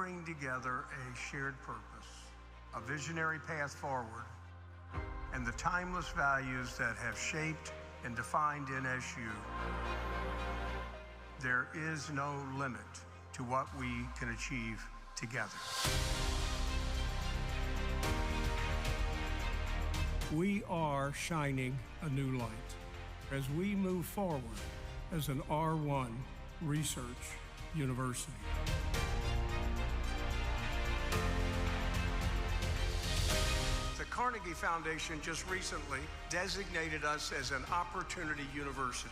bring together a shared purpose, a visionary path forward, and the timeless values that have shaped and defined NSU. There is no limit to what we can achieve together. We are shining a new light as we move forward as an R1 research university. The Carnegie Foundation just recently designated us as an opportunity university.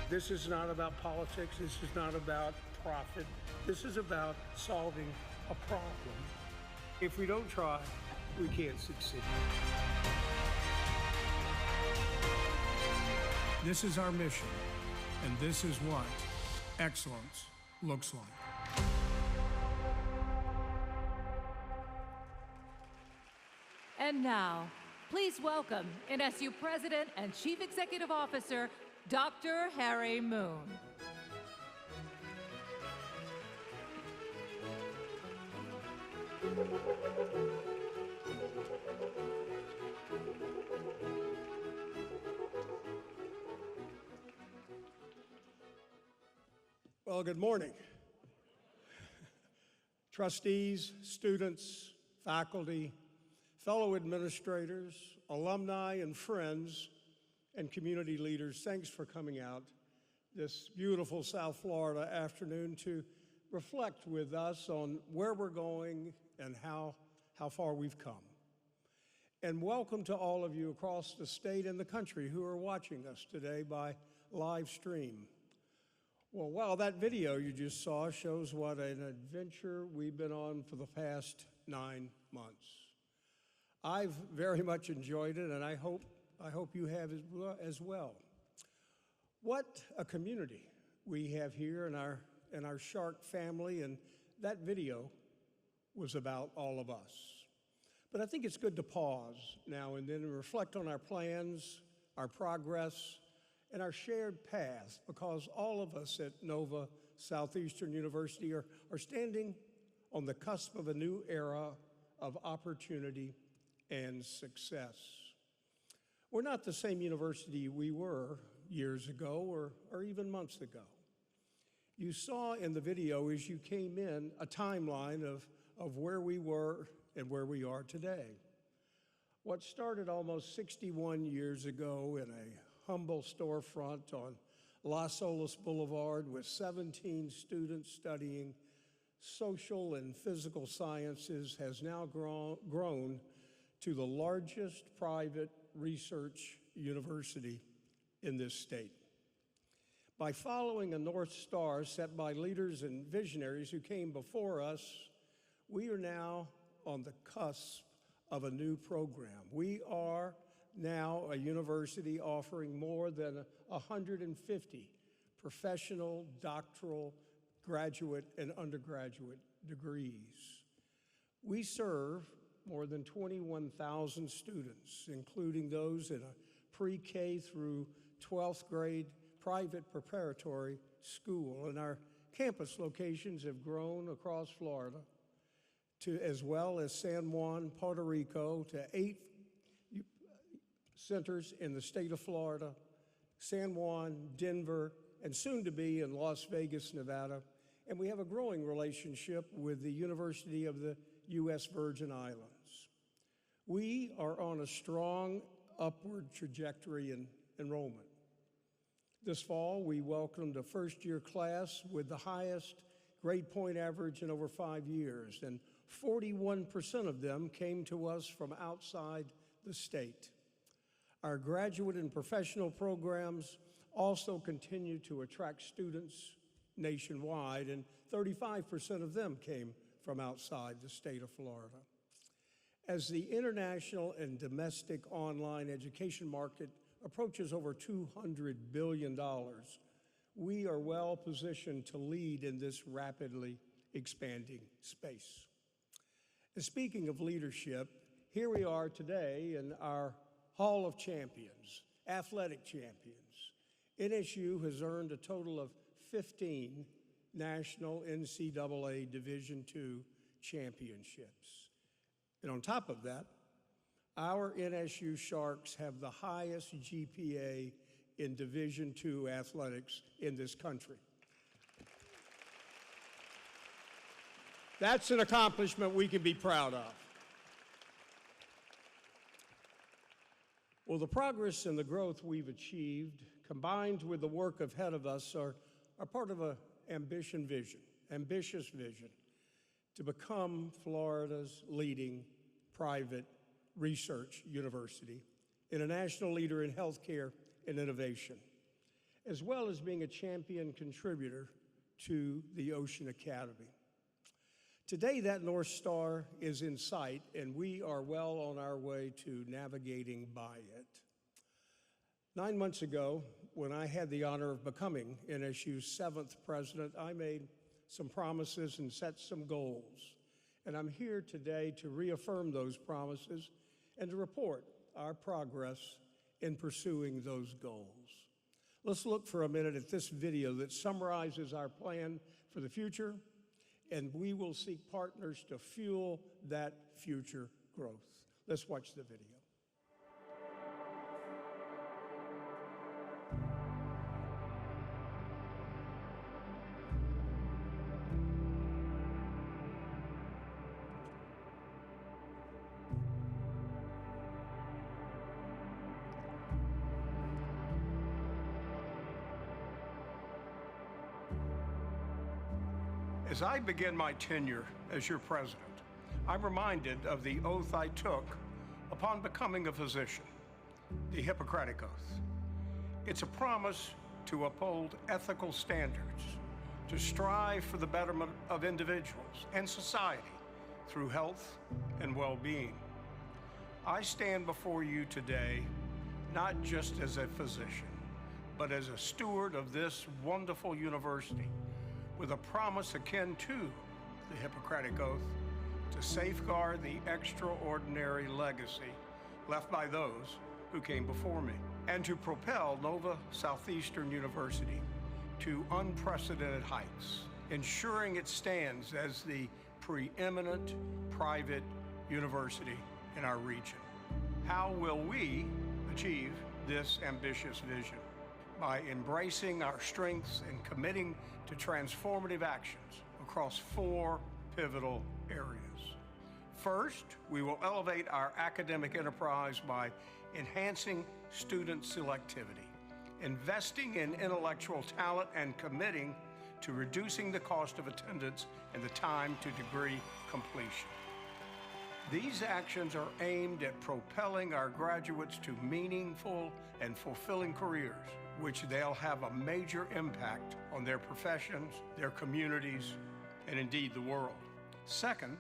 This is not about politics. This is not about profit. This is about solving a problem. If we don't try, we can't succeed. This is our mission, and this is what excellence looks like. And now, please welcome NSU President and Chief Executive Officer, Dr. Harry Moon. Well, good morning. Trustees, students, faculty, fellow administrators, alumni and friends, and community leaders, thanks for coming out this beautiful South Florida afternoon to reflect with us on where we're going and how far we've come. And welcome to all of you across the state and the country who are watching us today by live stream. Well, wow, that video you just saw shows what an adventure we've been on for the past 9 months. I've very much enjoyed it, and I hope you have as well. What a community we have here in our Shark family, and that video was about all of us. But I think it's good to pause now and then and reflect on our plans, our progress, and our shared path, because all of us at Nova Southeastern University are standing on the cusp of a new era of opportunity and success. We're not the same university we were years ago or even months ago. You saw in the video as you came in a timeline of where we were and where we are today. What started almost 61 years ago in a humble storefront on Las Olas Boulevard with 17 students studying social and physical sciences has now grown to the largest private research university in this state. By following a North Star set by leaders and visionaries who came before us, we are now on the cusp of a new program. We are now a university offering more than 150 professional, doctoral, graduate, and undergraduate degrees. We serve more than 21,000 students, including those in a pre-K through 12th grade private preparatory school. And our campus locations have grown across Florida to as well as San Juan, Puerto Rico, to 8 centers in the state of Florida, San Juan, Denver, and soon to be in Las Vegas, Nevada. And we have a growing relationship with the University of the U.S. Virgin Islands. We are on a strong upward trajectory in enrollment. This fall, we welcomed a first-year class with the highest grade point average in over 5 years, and 41% of them came to us from outside the state. Our graduate and professional programs also continue to attract students nationwide, and 35% of them came from outside the state of Florida. As the international and domestic online education market approaches over $200 billion, we are well positioned to lead in this rapidly expanding space. And speaking of leadership, here we are today in our Hall of Champions, athletic champions. NSU has earned a total of 15 national NCAA Division II championships. And on top of that, our NSU Sharks have the highest GPA in Division II athletics in this country. That's an accomplishment we can be proud of. Well, the progress and the growth we've achieved, combined with the work ahead of us, are part of an ambitious vision to become Florida's leading private research university and a national leader in healthcare and innovation, as well as being a champion contributor to the Ocean Academy. Today, that North Star is in sight, and we are well on our way to navigating by it. 9 months ago, when I had the honor of becoming NSU's 7th president, I made some promises and set some goals. And I'm here today to reaffirm those promises and to report our progress in pursuing those goals. Let's look for a minute at this video that summarizes our plan for the future, and we will seek partners to fuel that future growth. Let's watch the video. As I begin my tenure as your president, I'm reminded of the oath I took upon becoming a physician, the Hippocratic Oath. It's a promise to uphold ethical standards, to strive for the betterment of individuals and society through health and well-being. I stand before you today not just as a physician, but as a steward of this wonderful university, with a promise akin to the Hippocratic Oath to safeguard the extraordinary legacy left by those who came before me, and to propel Nova Southeastern University to unprecedented heights, ensuring it stands as the preeminent private university in our region. How will we achieve this ambitious vision? By embracing our strengths and committing to transformative actions across 4 pivotal areas. First, we will elevate our academic enterprise by enhancing student selectivity, investing in intellectual talent, and committing to reducing the cost of attendance and the time to degree completion. These actions are aimed at propelling our graduates to meaningful and fulfilling careers, which they'll have a major impact on their professions, their communities, and indeed the world. Second,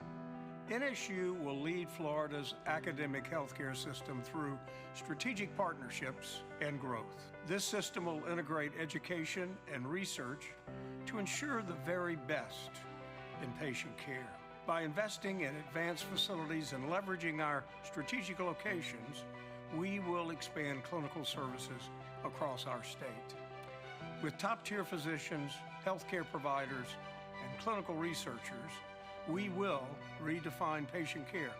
NSU will lead Florida's academic healthcare system through strategic partnerships and growth. This system will integrate education and research to ensure the very best in patient care. By investing in advanced facilities and leveraging our strategic locations, we will expand clinical services across our state. With top-tier physicians, healthcare providers, and clinical researchers, we will redefine patient care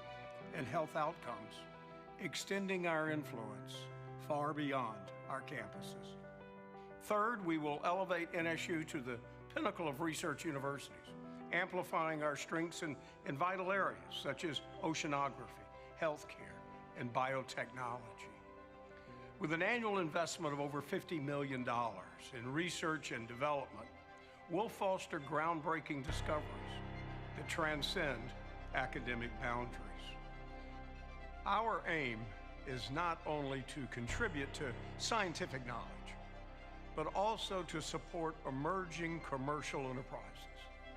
and health outcomes, extending our influence far beyond our campuses. Third, we will elevate NSU to the pinnacle of research universities, amplifying our strengths in vital areas such as oceanography, healthcare, and biotechnology. With an annual investment of over $50 million in research and development, we'll foster groundbreaking discoveries that transcend academic boundaries. Our aim is not only to contribute to scientific knowledge, but also to support emerging commercial enterprises,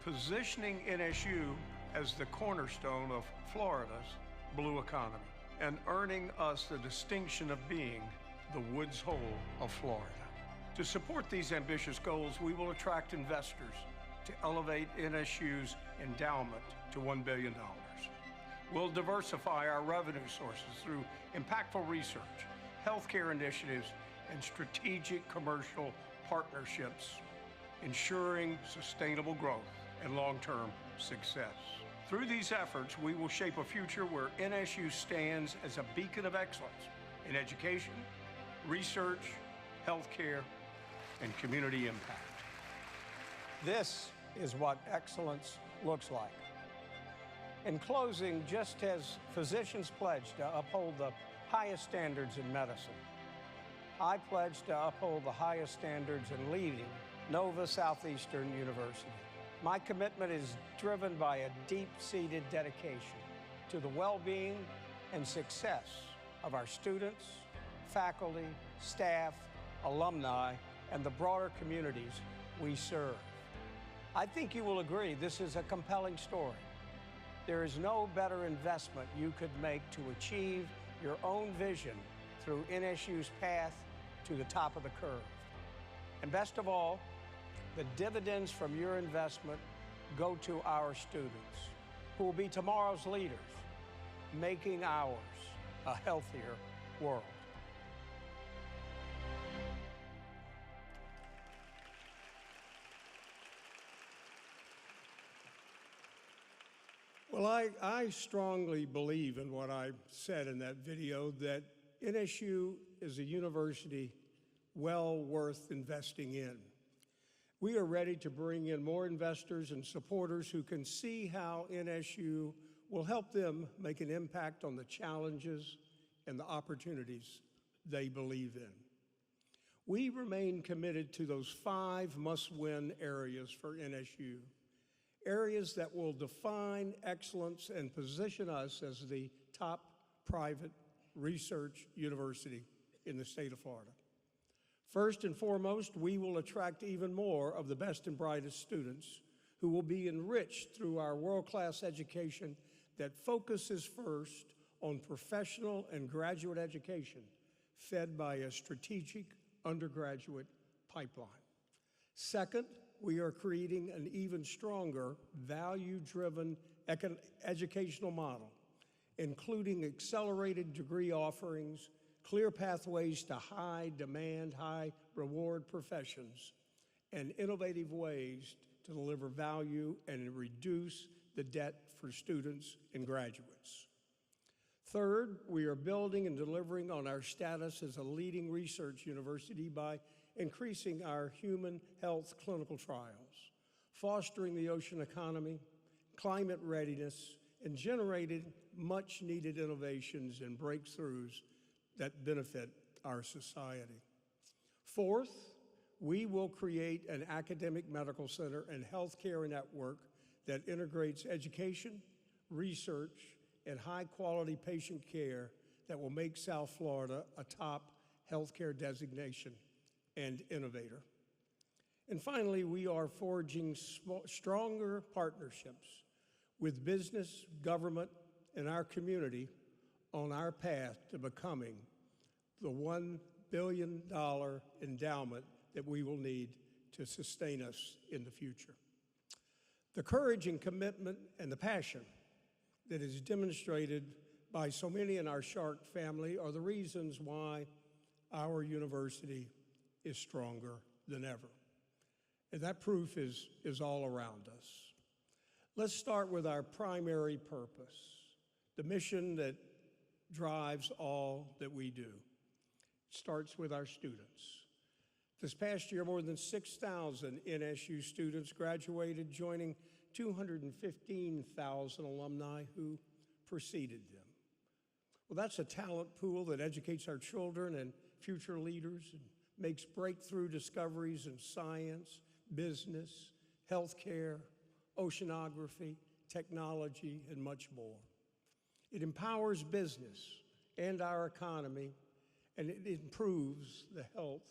positioning NSU as the cornerstone of Florida's blue economy and earning us the distinction of being the Woods Hole of Florida. To support these ambitious goals, we will attract investors to elevate NSU's endowment to $1 billion. We'll diversify our revenue sources through impactful research, healthcare initiatives, and strategic commercial partnerships. ensuring sustainable growth and long-term success. Through these efforts, we will shape a future where NSU stands as a beacon of excellence in education, research, healthcare, and community impact. This is what excellence looks like. In closing, just as physicians pledge to uphold the highest standards in medicine, I pledge to uphold the highest standards in leading Nova Southeastern University. My commitment is driven by a deep-seated dedication to the well-being and success of our students, faculty, staff, alumni, and the broader communities we serve. I think you will agree this is a compelling story. There is no better investment you could make to achieve your own vision through NSU's path to the top of the curve. And best of all, the dividends from your investment go to our students, who will be tomorrow's leaders, making ours a healthier world. Well, I strongly believe in what I said in that video, that NSU is a university well worth investing in. We are ready to bring in more investors and supporters who can see how NSU will help them make an impact on the challenges and the opportunities they believe in. We remain committed to those 5 must-win areas for NSU, areas that will define excellence and position us as the top private research university in the state of Florida. First and foremost, we will attract even more of the best and brightest students who will be enriched through our world-class education that focuses first on professional and graduate education, fed by a strategic undergraduate pipeline. Second, we are creating an even stronger value-driven educational model, including accelerated degree offerings, clear pathways to high-demand, high-reward professions, and innovative ways to deliver value and reduce the debt for students and graduates. Third, we are building and delivering on our status as a leading research university by increasing our human health clinical trials, fostering the ocean economy, climate readiness, and generating much-needed innovations and breakthroughs that benefit our society. Fourth, we will create an academic medical center and healthcare network that integrates education, research, and high-quality patient care that will make South Florida a top healthcare designation and innovator. And finally, we are forging stronger partnerships with business, government, and our community on our path to becoming the $1 billion endowment that we will need to sustain us in the future. The courage and commitment and the passion that is demonstrated by so many in our Shark family are the reasons why our university is stronger than ever. And that proof is all around us. Let's start with our primary purpose, the mission that drives all that we do. It starts with our students. This past year, more than 6,000 NSU students graduated, joining 215,000 alumni who preceded them. Well, that's a talent pool that educates our children and future leaders and makes breakthrough discoveries in science, business, healthcare, oceanography, technology, and much more. It empowers business and our economy, and it improves the health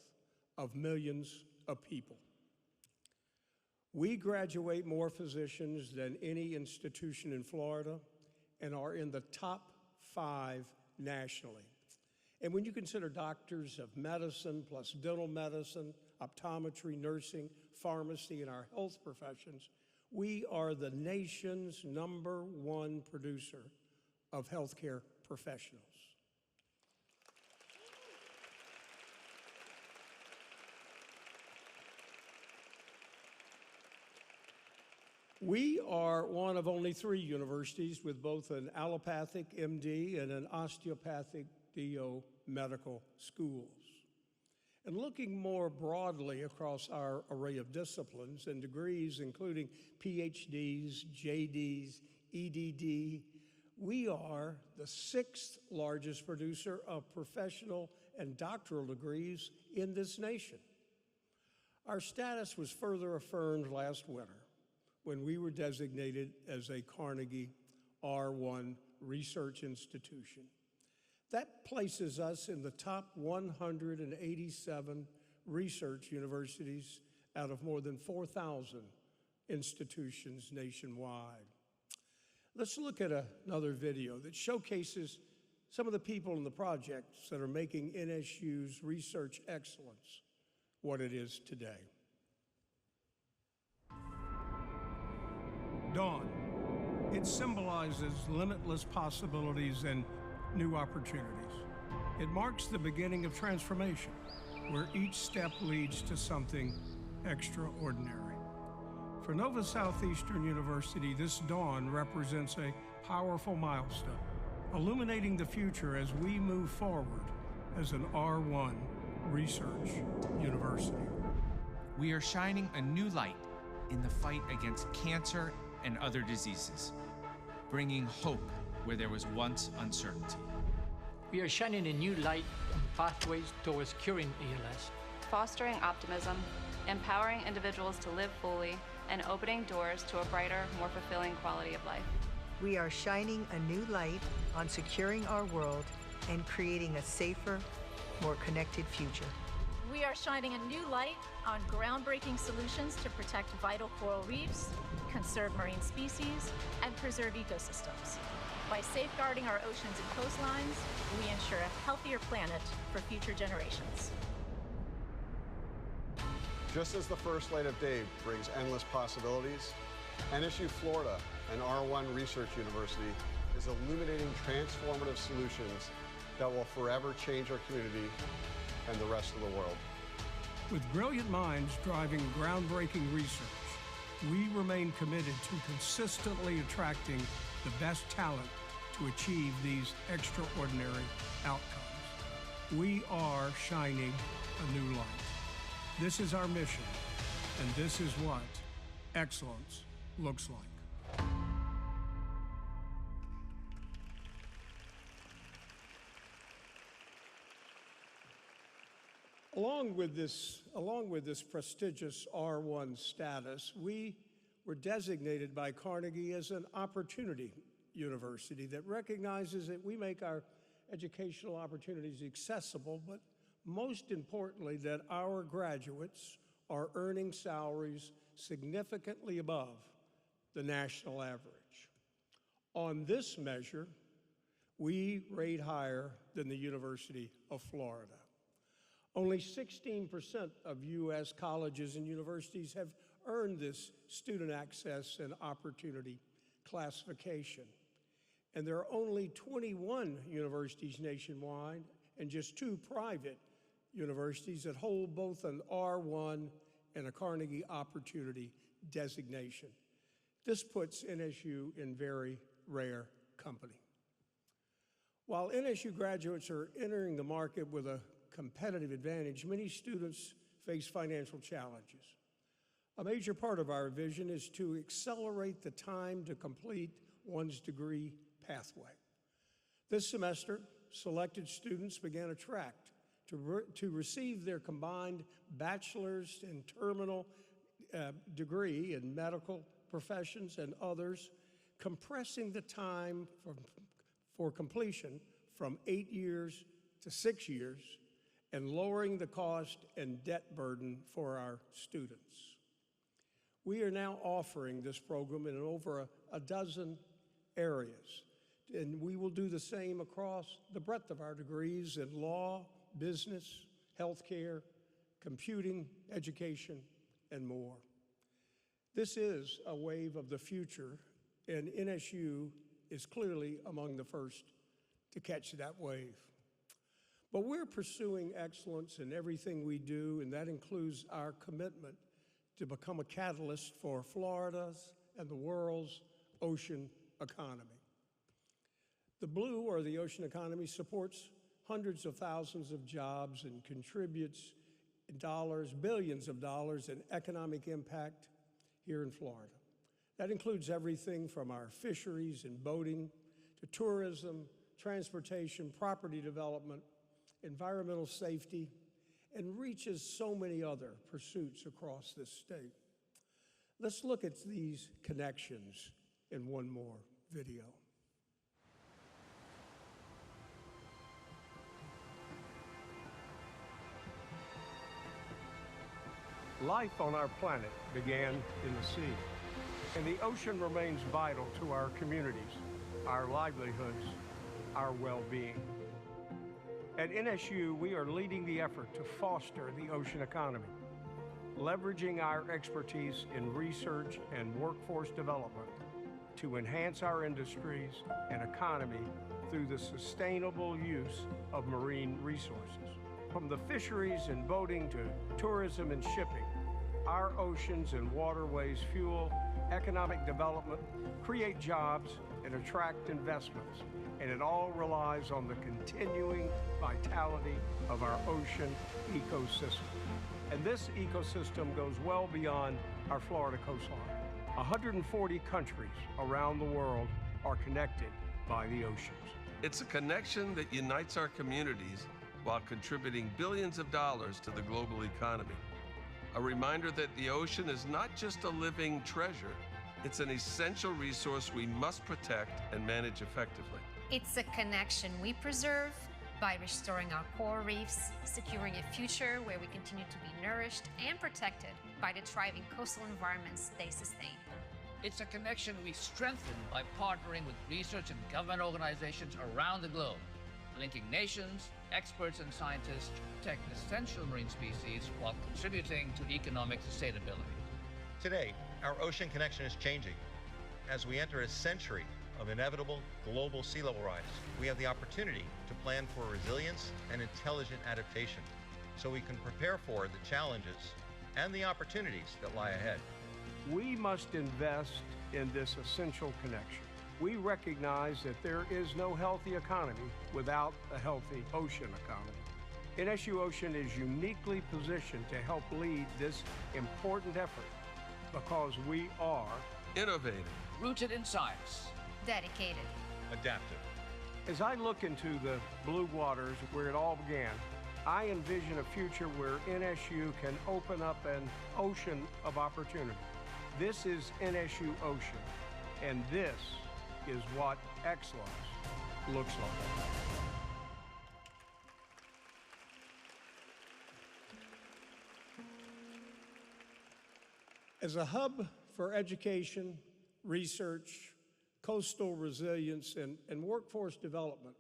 of millions of people. We graduate more physicians than any institution in Florida and are in the top 5 nationally. And when you consider doctors of medicine plus dental medicine, optometry, nursing, pharmacy, and our health professions, we are the nation's #1 producer of healthcare professionals. We are one of only 3 universities with both an allopathic MD and an osteopathic DO medical schools. And looking more broadly across our array of disciplines and degrees, including PhDs, JDs, EDD, we are the 6th largest producer of professional and doctoral degrees in this nation. Our status was further affirmed last winter when we were designated as a Carnegie R1 research institution. That places us in the top 187 research universities out of more than 4,000 institutions nationwide. Let's look at another video that showcases some of the people in the projects that are making NSU's research excellence what it is today. Dawn. It symbolizes limitless possibilities and new opportunities. It marks the beginning of transformation, where each step leads to something extraordinary. For Nova Southeastern University, this dawn represents a powerful milestone, illuminating the future as we move forward as an R1 research university. We are shining a new light in the fight against cancer and other diseases, bringing hope where there was once uncertainty. We are shining a new light on pathways towards curing ALS, fostering optimism, empowering individuals to live fully, and opening doors to a brighter, more fulfilling quality of life. We are shining a new light on securing our world and creating a safer, more connected future. We are shining a new light on groundbreaking solutions to protect vital coral reefs, conserve marine species, and preserve ecosystems. By safeguarding our oceans and coastlines, we ensure a healthier planet for future generations. Just as the first light of day brings endless possibilities, NSU Florida, an R1 research university, is illuminating transformative solutions that will forever change our community and the rest of the world. With brilliant minds driving groundbreaking research, we remain committed to consistently attracting the best talent to achieve these extraordinary outcomes. We are shining a new light. This is our mission, and this is what excellence looks like. Along with this prestigious R1 status, we were designated by Carnegie as an opportunity university that recognizes that we make our educational opportunities accessible, but most importantly, that our graduates are earning salaries significantly above the national average. On this measure, we rate higher than the University of Florida. Only 16% of U.S. colleges and universities have earned this student access and opportunity classification. And there are only 21 universities nationwide and just 2 private universities that hold both an R1 and a Carnegie Opportunity designation. This puts NSU in very rare company. While NSU graduates are entering the market with a competitive advantage, many students face financial challenges. A major part of our vision is to accelerate the time to complete one's degree pathway. This semester, selected students began a track to receive their combined bachelor's and terminal degree in medical professions and others, compressing the time for completion from 8 years to 6 years, and lowering the cost and debt burden for our students. We are now offering this program in over a dozen areas, and we will do the same across the breadth of our degrees in law, business, healthcare, computing, education, and more. This is a wave of the future, and NSU is clearly among the first to catch that wave. But we're pursuing excellence in everything we do, and that includes our commitment to become a catalyst for Florida's and the world's ocean economy. The blue, or the ocean economy, supports hundreds of thousands of jobs and contributes dollars, billions of dollars in economic impact here in Florida. That includes everything from our fisheries and boating to tourism, transportation, property development, environmental safety, and reaches so many other pursuits across this state. Let's look at these connections in one more video. Life on our planet began in the sea, and the ocean remains vital to our communities, our livelihoods, our well-being. At NSU, we are leading the effort to foster the ocean economy, leveraging our expertise in research and workforce development to enhance our industries and economy through the sustainable use of marine resources. From the fisheries and boating to tourism and shipping, our oceans and waterways fuel economic development, create jobs, and attract investments. And it all relies on the continuing vitality of our ocean ecosystem. And this ecosystem goes well beyond our Florida coastline. 140 countries around the world are connected by the oceans. It's a connection that unites our communities while contributing billions of dollars to the global economy. A reminder that the ocean is not just a living treasure, it's an essential resource we must protect and manage effectively. It's a connection we preserve by restoring our coral reefs, securing a future where we continue to be nourished and protected by the thriving coastal environments they sustain. It's a connection we strengthen by partnering with research and government organizations around the globe, linking nations, experts, and scientists to protect essential marine species while contributing to economic sustainability. Today, our ocean connection is changing. As we enter a century of inevitable global sea level rise, we have the opportunity to plan for resilience and intelligent adaptation so we can prepare for the challenges and the opportunities that lie ahead. We must invest in this essential connection. We recognize that there is no healthy economy without a healthy ocean economy. NSU Ocean is uniquely positioned to help lead this important effort because we are innovative, rooted in science, dedicated, adaptive. As I look into the blue waters where it all began, I envision a future where NSU can open up an ocean of opportunity. This is NSU Ocean, and this is what excellence looks like. As a hub for education, research, coastal resilience, and workforce development,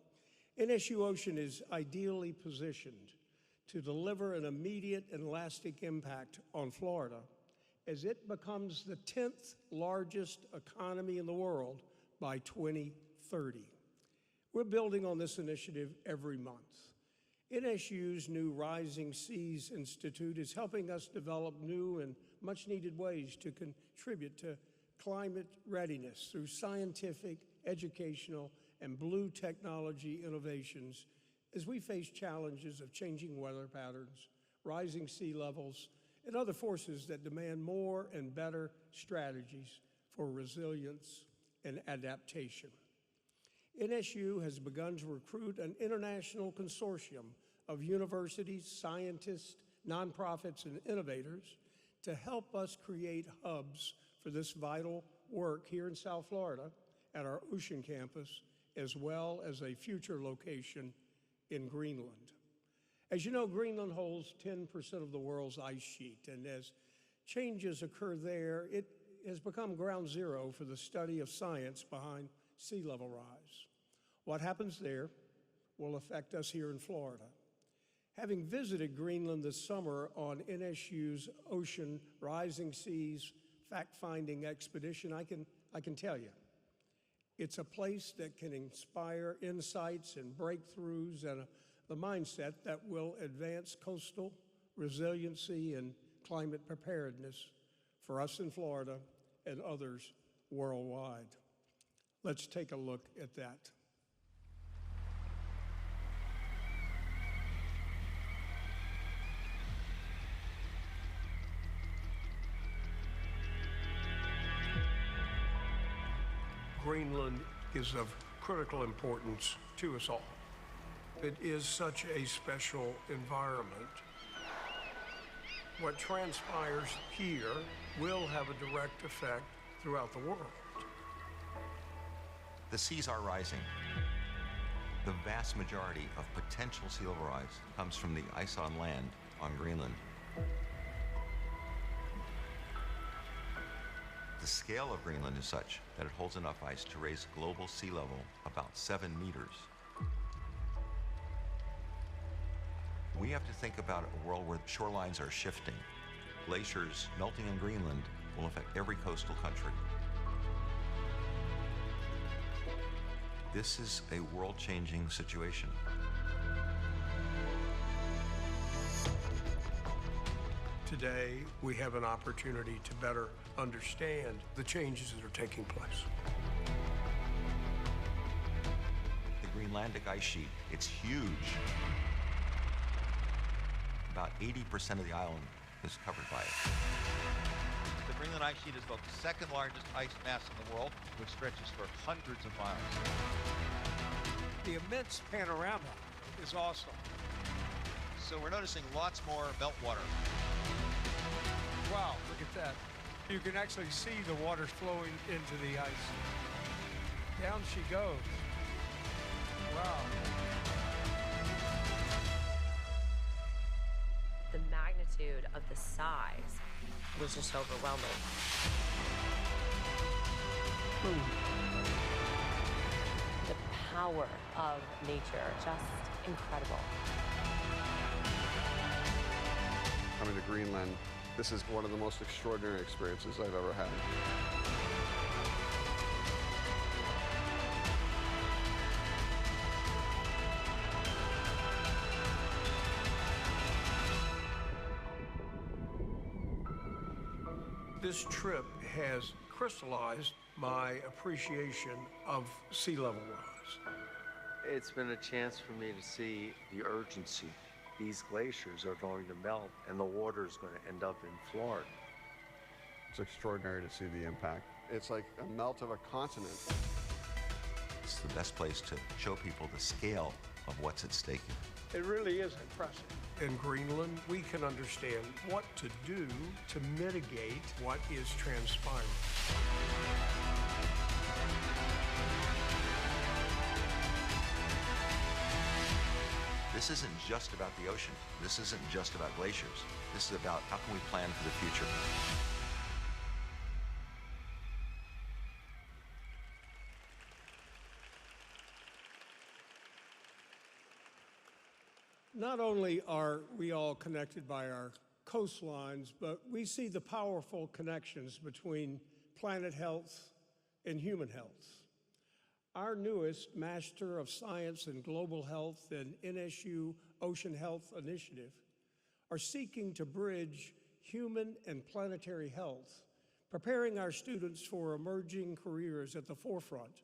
NSU Ocean is ideally positioned to deliver an immediate and lasting impact on Florida as it becomes the 10th largest economy in the world by 2030. We're building on this initiative every month. NSU's new Rising Seas Institute is helping us develop new and much-needed ways to contribute to climate readiness through scientific, educational, and blue technology innovations as we face challenges of changing weather patterns, rising sea levels, and other forces that demand more and better strategies for resilience and adaptation. NSU has begun to recruit an international consortium of universities, scientists, nonprofits, and innovators to help us create hubs for this vital work here in South Florida at our Ocean campus, as well as a future location in Greenland. As you know, Greenland holds 10% of the world's ice sheet, and as changes occur there, it has become ground zero for the study of science behind sea level rise. What happens there will affect us here in Florida. Having visited Greenland this summer on NSU's Ocean Rising Seas fact-finding expedition, I can tell you, it's a place that can inspire insights and breakthroughs and the mindset that will advance coastal resiliency and climate preparedness for us in Florida and others worldwide. Let's take a look at that. Greenland is of critical importance to us all. It is such a special environment. What transpires here will have a direct effect throughout the world. The seas are rising. The vast majority of potential sea level rise comes from the ice on land on Greenland. The scale of Greenland is such that it holds enough ice to raise global sea level about 7 meters. We have to think about a world where shorelines are shifting. Glaciers melting in Greenland will affect every coastal country. This is a world-changing situation. Today, we have an opportunity to better understand the changes that are taking place. The Greenlandic ice sheet, it's huge. About 80% of the island is covered by it. The Greenland ice sheet is the second largest ice mass in the world, which stretches for hundreds of miles. The immense panorama is awesome. So we're noticing lots more meltwater. Wow, look at that. You can actually see the water flowing into the ice. Down she goes. Wow. The magnitude of the size was just overwhelming. The power of nature, just incredible. Coming to Greenland, this is one of the most extraordinary experiences I've ever had. This trip has crystallized my appreciation of sea level rise. It's been a chance for me to see the urgency. These glaciers are going to melt and the water is going to end up in Florida. It's extraordinary to see the impact. It's like a melt of a continent. It's the best place to show people the scale of what's at stake here. It really is impressive. In Greenland, we can understand what to do to mitigate what is transpiring. This isn't just about the ocean. This isn't just about glaciers. This is about how can we plan for the future. Not only are we all connected by our coastlines, but we see the powerful connections between planet health and human health. Our newest Master of Science in Global Health and NSU Ocean Health Initiative are seeking to bridge human and planetary health, preparing our students for emerging careers at the forefront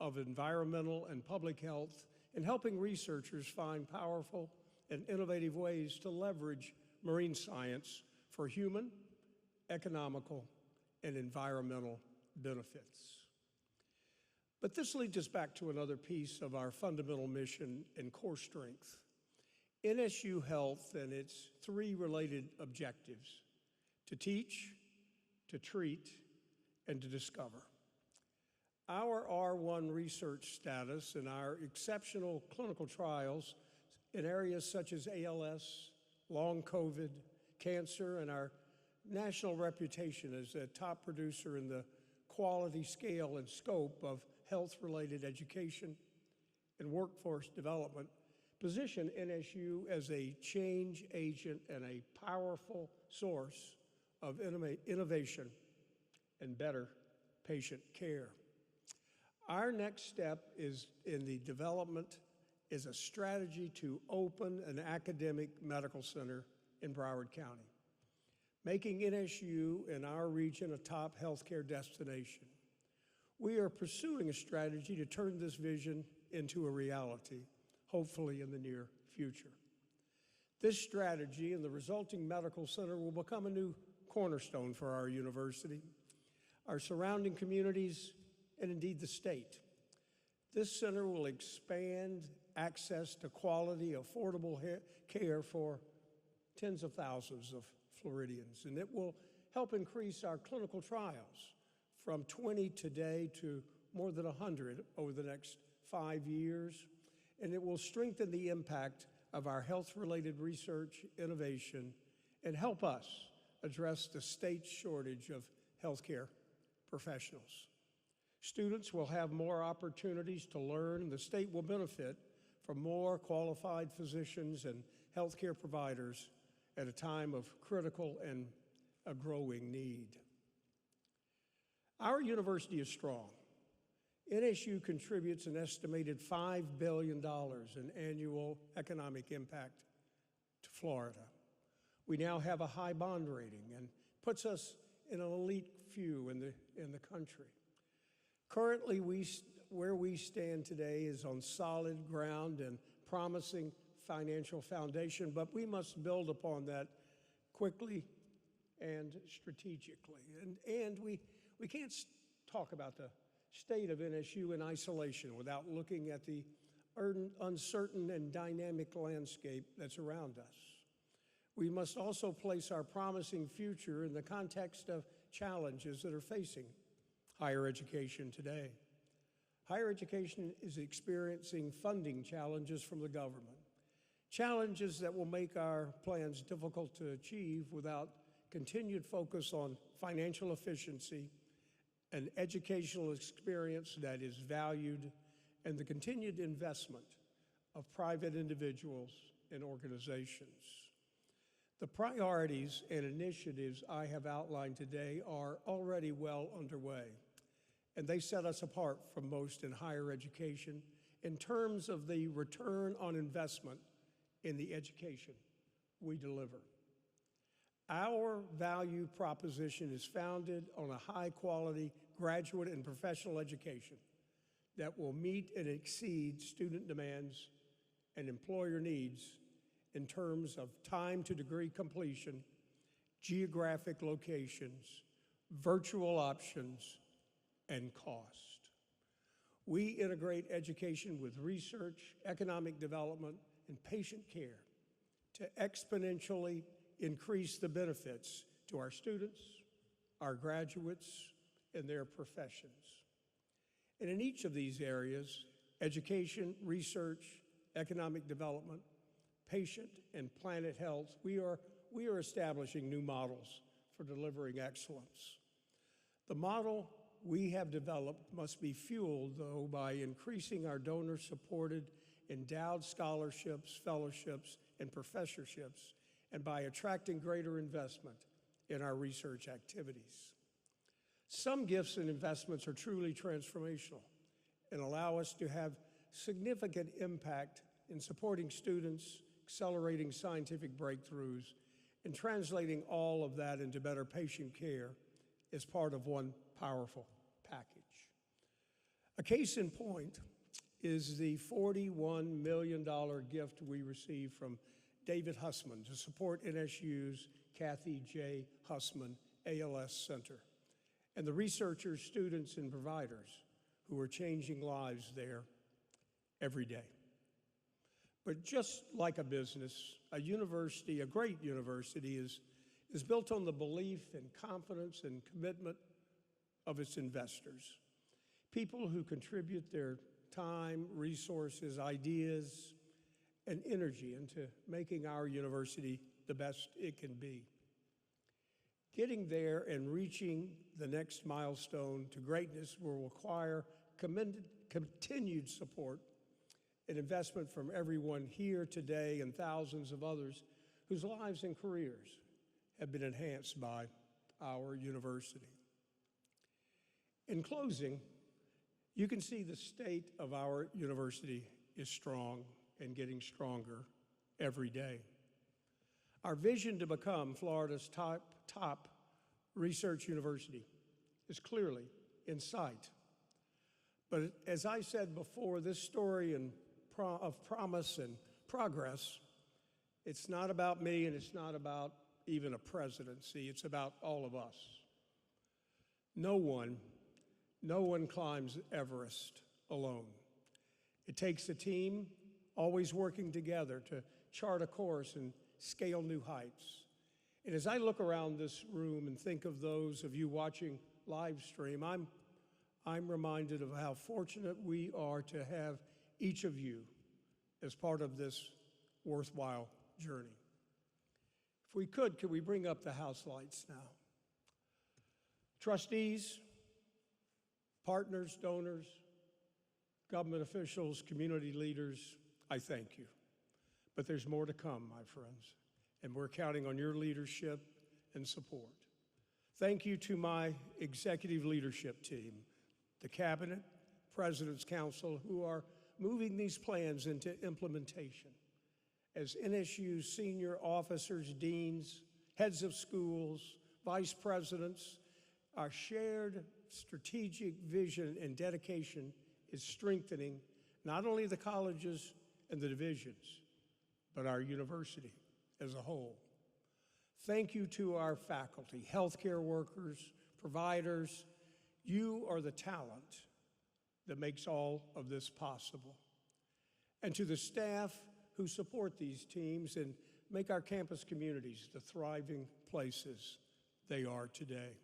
of environmental and public health, and helping researchers find powerful and innovative ways to leverage marine science for human, economical, and environmental benefits. But this leads us back to another piece of our fundamental mission and core strength, NSU Health and its 3 related objectives: to teach, to treat, and to discover. Our R1 research status and our exceptional clinical trials in areas such as ALS, long COVID, cancer, and our national reputation as a top producer in the quality, scale, and scope of health-related education and workforce development position NSU as a change agent and a powerful source of innovation and better patient care. Our next step is in the development is a strategy to open an academic medical center in Broward County, making NSU in our region a top healthcare destination We are pursuing a strategy to turn this vision into a reality, hopefully in the near future. This strategy and the resulting medical center will become a new cornerstone for our university, our surrounding communities, and indeed the state. This center will expand access to quality, affordable care for tens of thousands of Floridians, and it will help increase our clinical trials from 20 today to more than 100 over the next 5 years, and it will strengthen the impact of our health-related research, innovation, and help us address the state's shortage of healthcare professionals. Students will have more opportunities to learn, and the state will benefit from more qualified physicians and healthcare providers at a time of critical and a growing need. Our university is strong. NSU contributes an estimated $5 billion in annual economic impact to Florida. We now have a high bond rating and puts us in an elite few in the country. Currently, where we stand today is on solid ground and promising financial foundation, but we must build upon that quickly and strategically. And we can't talk about the state of NSU in isolation without looking at the uncertain and dynamic landscape that's around us. We must also place our promising future in the context of challenges that are facing higher education today. Higher education is experiencing funding challenges from the government, challenges that will make our plans difficult to achieve without continued focus on financial efficiency, an educational experience that is valued, and the continued investment of private individuals and organizations. The priorities and initiatives I have outlined today are already well underway, and they set us apart from most in higher education in terms of the return on investment in the education we deliver. Our value proposition is founded on a high-quality graduate and professional education that will meet and exceed student demands and employer needs in terms of time to degree completion, geographic locations, virtual options, and cost. We integrate education with research, economic development, and patient care to exponentially increase the benefits to our students, our graduates, and their professions. And in each of these areas, education, research, economic development, patient, and planet health, we are establishing new models for delivering excellence. The model we have developed must be fueled, though, by increasing our donor-supported endowed scholarships, fellowships, and professorships, and by attracting greater investment in our research activities. Some gifts and investments are truly transformational and allow us to have significant impact in supporting students, accelerating scientific breakthroughs, and translating all of that into better patient care as part of one powerful package. A case in point is the $41 million gift we received from David Hussman to support NSU's Kathy J. Hussman ALS Center and the researchers, students, and providers who are changing lives there every day. But just like a business, a university, a great university, is built on the belief and confidence and commitment of its investors, people who contribute their time, resources, ideas, and energy into making our university the best it can be. Getting there and reaching the next milestone to greatness will require continued support and investment from everyone here today and thousands of others whose lives and careers have been enhanced by our university. In closing, you can see the state of our university is strong and getting stronger every day. Our vision to become Florida's top research university is clearly in sight. But as I said before, this story of promise and progress, it's not about me and it's not about even a presidency. It's about all of us. No one climbs Everest alone. It takes a team always working together to chart a course and scale new heights. And as I look around this room and think of those of you watching live stream, I'm reminded of how fortunate we are to have each of you as part of this worthwhile journey. If we could we bring up the house lights now? Trustees, partners, donors, government officials, community leaders, I thank you. But there's more to come, my friends, and we're counting on your leadership and support. Thank you to my executive leadership team, the Cabinet, President's Council, who are moving these plans into implementation. As NSU senior officers, deans, heads of schools, vice presidents, our shared strategic vision and dedication is strengthening not only the colleges and the divisions, but our university as a whole. Thank you to our faculty, healthcare workers, providers. You are the talent that makes all of this possible. And to the staff who support these teams and make our campus communities the thriving places they are today.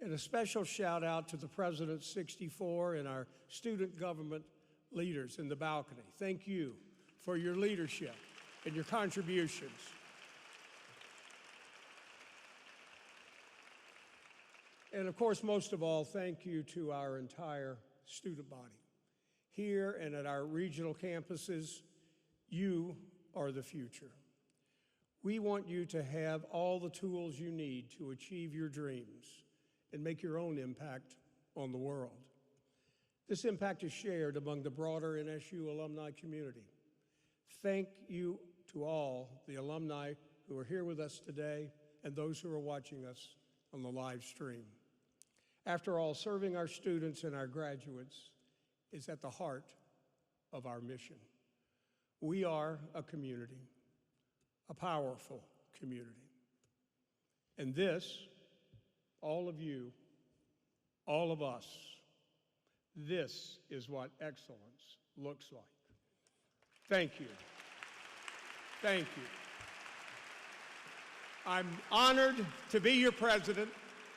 And a special shout out to the President's 64 and our student government leaders in the balcony. Thank you for your leadership and your contributions. And of course, most of all, thank you to our entire student body. Here and at our regional campuses, you are the future. We want you to have all the tools you need to achieve your dreams and make your own impact on the world. This impact is shared among the broader NSU alumni community. Thank you to all the alumni who are here with us today and those who are watching us on the live stream. After all, serving our students and our graduates is at the heart of our mission. We are a community, a powerful community. And this, all of you, all of us, this is what excellence looks like. Thank you. Thank you. I'm honored to be your president.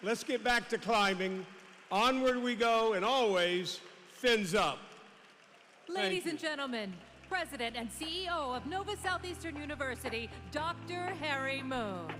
Let's get back to climbing. Onward we go, and always, fins up. Ladies and gentlemen, President and CEO of Nova Southeastern University, Dr. Harry Moon.